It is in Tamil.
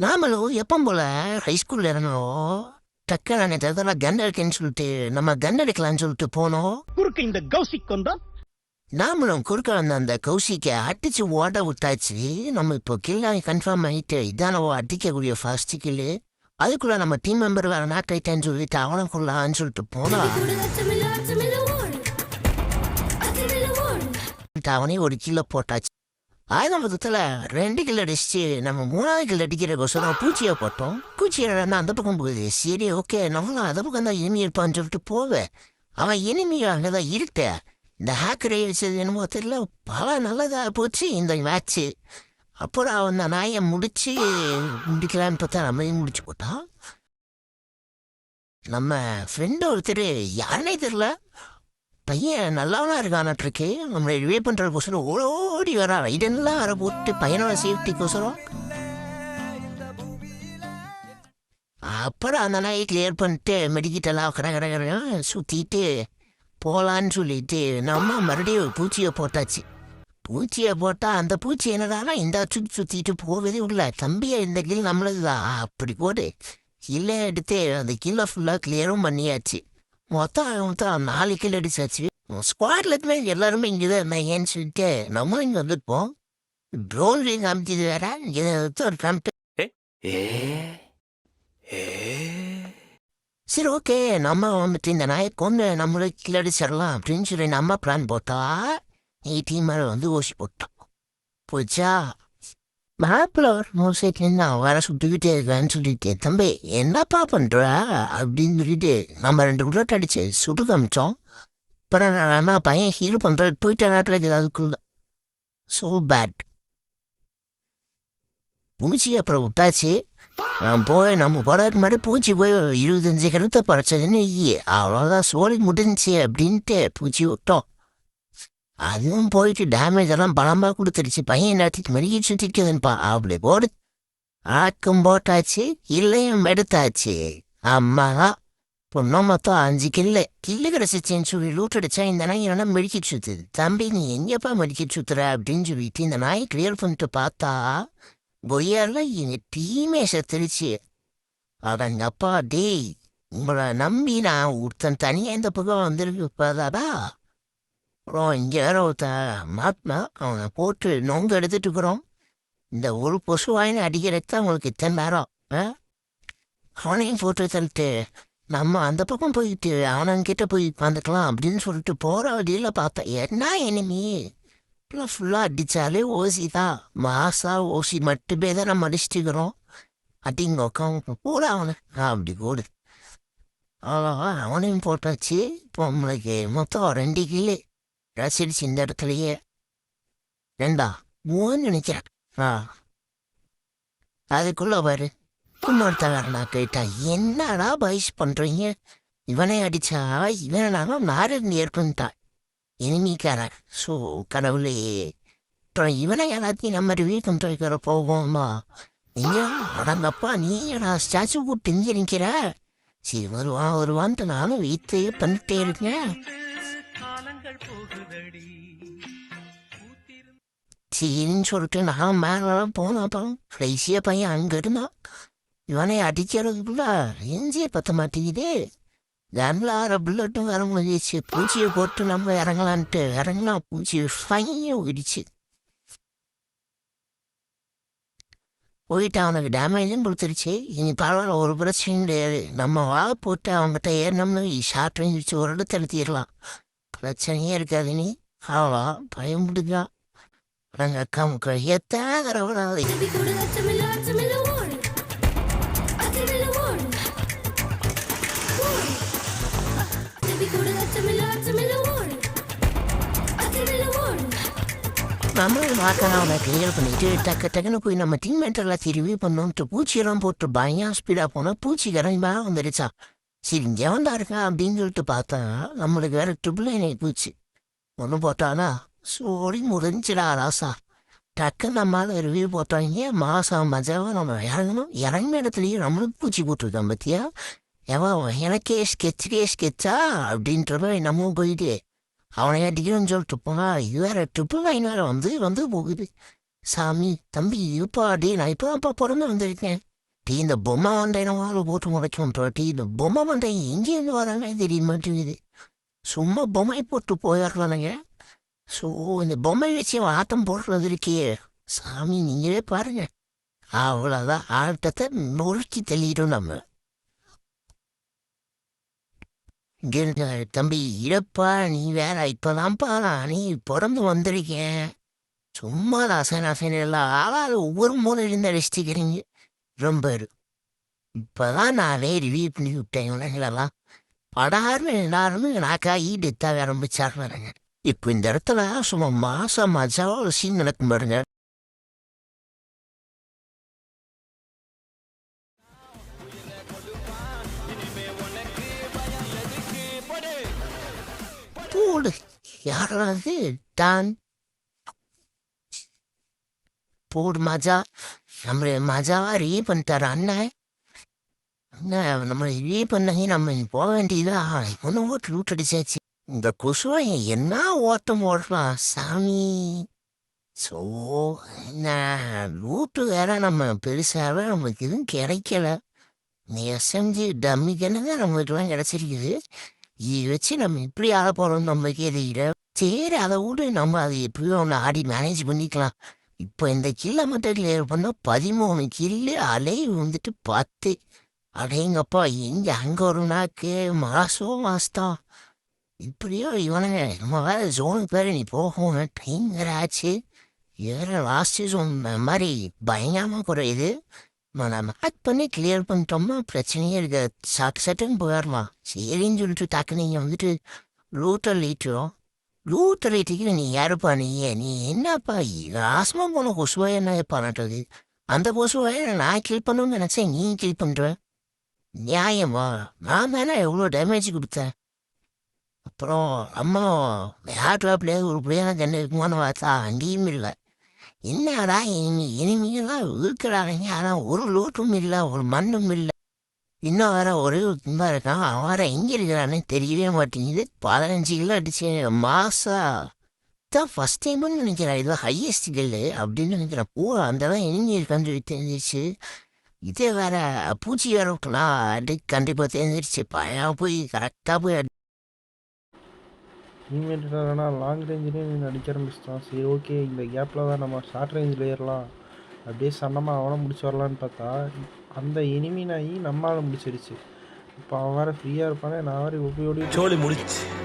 நாமளும் எப்பவும் போல ஹைஸ்கூல்ல இருந்தோம். டக்குனு அன்னைக்கு தடவை கன் இருக்குன்னு சொல்லிட்டு நம்ம கன் அடிக்கலாம்னு சொல்லிட்டு போனோம். குறுக்கு இந்த கௌசிக் வந்தா நாமளும் குறுக்க வந்த அந்த கௌசிக்கை அடிச்சு ஓட விட்டாச்சு. நம்ம இப்போ கில்லாகி கன்ஃபார்ம் ஆகிட்டு இதானவோ அடிக்கக்கூடிய ஃபர்ஸ்ட் கில்லு. அதுக்குள்ள நம்ம டீம் மெம்பர் வேற நாக் ஆயிட்டேன்னு சொல்லிட்டு அவனுக்குள்ளான்னு சொல்லிட்டு போனா அவனே ஒரு கிலோ போட்டாச்சு. ஆயுதம் மொத்தத்தில் 2 கிலோ அடிச்சு நம்ம 3வது கிலோ அடிக்கிறக்கோசரம் பூச்சியை போட்டோம். பூச்சியை அந்த பக்கம் போகுது. சரி ஓகே நம்மளும் அந்த பக்கம் தான் இனிமி இருப்பான்னு சொல்லிட்டு போவேன். அவன் இனிமி அங்கே தான் இருக்க. இந்த ஹேக்கரை வச்சது என்னமோ தெரியல, பல நல்லதாக போச்சு இந்த மேட்ச்சு. அப்புறம் அந்த நாயை முடிக்கலான்னு பார்த்தா நம்மளையும் முடிச்சு போட்டான். நம்ம ஃப்ரெண்டு ஒருத்தர் யாருனே தெரில, பையன் நல்லாவா இருக்கானட்ருக்கு. நம்மளை ரிவே பண்ணுறதுக்கோசரம் ஓடி வரான். இதெல்லாம் வர போட்டு பையனோட சேஃப்டிக்கோசரம். அப்புறம் அந்த நாயை கிளியர் பண்ணிட்டு மெடிக்கிட்டெல்லாம் கடை சுற்றிட்டு போகலான்னு சொல்லிட்டு நம்ம மறுபடியும் பூச்சியை போட்டாச்சு. பூச்சியை போட்டால் அந்த பூச்சி என்னடானா இந்த சுற்றிட்டு போவதே உள்ள தம்பியை இந்த கில் நம்மளது தான் அப்படி போடு கில்லை எடுத்து அந்த கில்லை ஃபுல்லாக கிளியரும் பண்ணியாச்சு. மொத்தம் 4 கில் அடிச்சாச்சு. ஸ்குவாட்ல எல்லாருமே இங்கே தான் இருந்தாங்கன்னு சொல்லிட்டு நம்மளும் இங்கே வந்துருப்போம். ட்ரோன் ரீங் அமைச்சது வேற இங்கே ஒரு கம்பெனி. சரி ஓகே நம்ம வந்துட்டு இந்த நாயை கொண்டு நம்மளுக்கு கில் அடிச்சிடலாம் அப்படின்னு சொல்லி நம்ம பிளான் போட்டா டீம் மேலே வந்து ஊசி போட்டோம். போச்சா மேப்பில் ஒரு மோசைட்லேருந்து நான் வர சுட்டுக்கிட்டே இருக்கேன்னு சொல்லிட்டு தம்பி என்னப்பா பண்ணுற அப்படின்னு சொல்லிட்டு நம்ம 2 குள்ளட் அடிச்சு சுட்டு காமிச்சோம். அப்புறம் நான் பையன் ஹீல் பண்ணுறது போயிட்ட நேரத்தில் அதுக்குள்ள ஸோ பேட் பூச்சி அப்புறம் விட்டாச்சு. போய் நம்ம போடாது மாதிரி பூச்சி போய் 25 கருத்தை படைச்சதுன்னு அவ்வளோதான் சோழி முடிஞ்சிச்சு அப்படின்ட்டு பூச்சி விட்டோம். அதுவும் போயிட்டு டேமேஜ் எல்லாம் பலமாக கொடுத்துருச்சு. பையன் எல்லாத்துக்கு மெருகி சுற்றிக்குதுன்னுப்பா அப்படி போடு ஆக்கும் போட்டாச்சு. இல்லையும் எடுத்தாச்சு. அம்மாதான் பொண்ணும் மொத்தம் 5 கில்லு கிடச்சிச்சின்னு சொல்லி லூட் அடிச்சா இந்த நாய் என்னன்னா மெடிக்கி சுற்றுது. தம்பி நீ எங்கேப்பா மெடிக்கி சுற்றுற அப்படின்னு சொல்லிட்டு இந்த நாயை கிளியர் பண்ணிட்டு பார்த்தா கொய்யால எங்கள் டீமே செத்துருச்சு. அதங்கப்பா டேய் உங்களை நம்பி நான் ஒருத்தன் தனியாக இந்த பக்கம் வந்துருக்கு இப்போதாடா. அப்புறம் இங்கே வேற ஒருத்தன் மாட்டினா அவனை போட்டு நொங்கு எடுத்துட்டு இருக்கிறோம். இந்த ஒரு பொசு வாயின்னு அடிக்கிறதுக்கு தான் உங்களுக்கு இத்தனை நேரம். அவனையும் போட்டு தள்ளிட்டு நம்ம அந்த பக்கம் போயிட்டு அவனங்கிட்ட போய் உட்காந்துக்கலாம் அப்படின்னு சொல்லிட்டு போகிற வழியில் பார்த்தேன் என்ன எனிமி ஃபுல்லாக அடித்தாலே ஓசி தான். மாசா ஓசி மட்டுமே தான் நம்ம அடிச்சுட்டுக்கிறோம். அடிங்க உட்காந்து கூட அவனை அப்படி கூடு அவ்வளோவா அவனையும் போட்டாச்சு. இப்போ நம்மளுக்கு மொத்தம் 2 கில்லு ரசிடிச்சு இந்த இடத்துலையே 2 நினைக்கிறேன். அதுக்குள்ள பாரு இன்னொருத்தவரை நான் கேட்டா என்னடா பைஸ் பண்ணுறீங்க இவனே அடிச்சா இவனாலும் நாரன் ஏற்பட்டான் இனிமிக்காரன். ஸோ கடவுளே அப்புறம் இவனை எல்லாத்தையும் நம்ம ரிவ்யூ பண்ணிட்டு வைக்கிற போவோம்மா. நீங்கள் அடங்கப்பா நீடா ஸ்டாச்சு போட்டு இங்கே நிற்கிற. சரி வருவான்ட்டு நானும் வீட்டையே பண்ணிட்டே இருக்கேன். சரின்னு சொல்லிட்டு நான் மேலாம் போனப்போ ஃப்ரைஸியாக பையன் அங்கே இருந்தான். இவனை அடிக்கிறதுக்குள்ள எஞ்சியே பற்ற மாட்டேங்குது. கன்ல புல்லட்டும் வர முடிஞ்சிச்சு. பூச்சியை போட்டு நம்ம இறங்கலான்ட்டு இறங்கினா பூச்சி ஃபையும் ஓடிச்சு. போயிட்டு அவனுக்கு டேமேஜும் கொடுத்துருச்சு. இனி பரவாயில்ல ஒரு பிரச்சனையும் கிடையாது. நம்ம வாழை போட்டு அவங்ககிட்ட ஏறினோம்னு ஷார்ட் ரேஞ்ச் வச்சு ஒரு இடத்துல எழுத்திடலாம். பிரச்சனையே இருக்காது. நீ அவ்வளோ பயம் முடிஞ்சா நாங்கள் அக்கா முக்கா எத்தாகிறவனாலே நம்மளும் வாக்கான அவனை கிளியர் பண்ணிட்டு டக்குன்னு போய் நம்ம டீம்மேட் எல்லாத்தையும் ரிவ்யூ பண்ணோன்ட்டு பூச்சியெல்லாம் போட்டு பயம் ஸ்பீடாக போனால் பூச்சிக்காரன் மேலே வந்துடுச்சா. சரி இங்கே வந்தா இருக்கா அப்படின்னு சொல்லிட்டு பார்த்தா நம்மளுக்கு வேற ட்ரிபிள் நைன் பூச்சி ஒன்று போட்டானா சோடி முடிஞ்சிடா ராசா. டக்குன்னு நம்மளால ரிவ்யூ போட்டாங்க. மாதம் மஜாவாக நம்ம இறங்கணும். இறங்கின இடத்துலையும் நம்மளுக்கு பூச்சி போட்டுருக்கோம் பற்றியா. எவன் எனக்கே ஸ்கெட்சா அப்படின்றப்ப நம்மளும் போயிட்டு அவனை அடிக்கணும்னு சொல்லிட்டு போனா இது வேற ட்ரிபிள் நைன் வேற வந்து போகுது. சாமி தம்பி இருப்பா அடி நான் இப்போ அப்பா பிறந்து வந்திருக்கேன். டீ இந்த பொம்மை மண்டை நம்ம போட்டு முளைக்கும் டீ இந்த பொம்மை மண்டை எங்கேருந்து வராங்க தெரிய மாட்டேங்குது. சும்மா பொம்மை போட்டு போயிடுறானுங்க. ஸோ இந்த பொம்மை வச்சு ஆட்டம் போடுறது இருக்கே சாமி நீங்களே பாருங்க. அவ்வளோதான் ஆட்டத்தை நொறுக்கி தள்ளிடும் நம்ம. இங்க தம்பி இறப்பா நீ வேற இப்பதான்ப்பா நீ பிறந்து வந்திருக்கேன். சும்மா ரசன எல்லாம் ஆளாது ஒவ்வொரு மூலையிலிருந்து அடிச்சுக்கிறீங்க. ரொம்ப இப்பதான் நானே ரிவ்யூ பண்ணி விட்டேன் இவங்களெல்லாம். படாருன்னு எல்லாருமே நாக்கா ஈடுத்தாக ஆரம்பிச்சாருங்க. இப்போ இந்த இடத்துல சும்மா மாசம் மஜாவா ஒரு சீன் நடக்கும் பாருங்க. போடு யாராவது தான் போடு மஜா நம்மளை மஜாவா ரீ பண்ணிட்டாரு அண்ணன். அண்ணன் நம்மளை ரீ பண்ணி நம்ம போக வேண்டியதா ஒன்றும் ஓட்டு ரூட் அடிச்சாச்சு. இந்த கொசுவை என்ன ஓட்டம் ஓடலாம் சாமி. ஸோ என்ன ரூட்டு வேற நம்ம பெருசாக நம்மளுக்கு எதுவும் கிடைக்கல. எஸ்எம்ஜி டம்மிக்கெல்லாம் தான் நம்மளுக்குலாம் கிடச்சிருக்குது. இதை வச்சு நம்ம எப்படி ஆட போகிறோம் நம்மளுக்கே தெரியல. சரி அதை விட நம்ம அதை எப்படியோ ஒன்று ஆடி மேனேஜ் பண்ணிக்கலாம். இப்போ இந்த கில்லை மட்டும் கிளியர் பண்ணால் 13 கில்லு அலை வந்துட்டு 10. அடையங்கப்பா எங்கே அங்கே ஒரு நாக்கு மாசம் இப்படியோ இவனுங்க நம்ம வேறு ஜோனுக்கு வேறு நீ போகணும் டைம் வேறு ஆச்சு. வேறு லாஸ்ட்டு ஜோன் மாதிரி பயங்கரமாக குறையுது. நம்ம ஆட் பண்ணி கிளியர் பண்ணிட்டோம்னா பிரச்சனையே இருக்க சட்டுன்னு போயிடலாம். சரின்னு சொல்லிட்டு டக்கு நீங்கள் வந்துட்டு ரூட்டர் லீட்டுரும். ரூட்டர் லீட்டுக்கு நீ யாருப்பா நீ என்னப்பா ராசமாக போன கொசுவாய் என்ன பண்ணட்டது. அந்த கொசுவாயை நான் கில் பண்ணணும்னு நினச்சேன் நீ கில் பண்ணுற நியாயமா? நான் தானே எவ்வளோ டேமேஜ் கொடுத்தேன். அப்புறம் அம்மா யார்ட்லாப்லேயே ஒரு பிள்ளைங்க கண்ணு இருக்குமான்னு பார்த்தா அங்கேயும் இல்லை. என்னடா இனிமையெல்லாம் இருக்கிறாங்க ஆனால் ஒரு லோட்டும் இல்லை ஒரு மண்ணும் இல்லை. இன்னும் வேற ஒரே ஒரு தும்பா இருக்கான். அவன் வேற எங்கே இருக்கிறானே தெரியவே மாட்டேங்குது. 15 கிலோ அடிச்சு மாசா தான் ஃபஸ்ட் டைம்னு நினைக்கிறேன். இதுதான் ஹையஸ்ட் கில்லு அப்படின்னு நினைக்கிறேன். அந்த தான் எங்கே இருக்கான்னு சொல்லி தெரிஞ்சிருச்சு. இதே வேற பூச்சி வேற இருக்கலாம் அது கண்டிப்பாக தெரிஞ்சிருச்சு. பயம் போய் கரெக்டாக போய் இனிமேட்டுனா லாங் ரேஞ்சிலே நீ அடிக்க ஆரம்பிச்சிட்டான். சரி ஓகே இந்த கேப்பில் தான் நம்ம ஷார்ட் ரேஞ்சில் ஏறலாம் அப்படியே சன்னமாக அவனை முடிச்சு வரலான்னு பார்த்தா அந்த எனிமி நாயி நம்மளால் முடிச்சிருச்சு. இப்போ அவன் வேறு ஃப்ரீயாக இருப்பானே நான் வேறு ஓடி சோழி முடிச்சு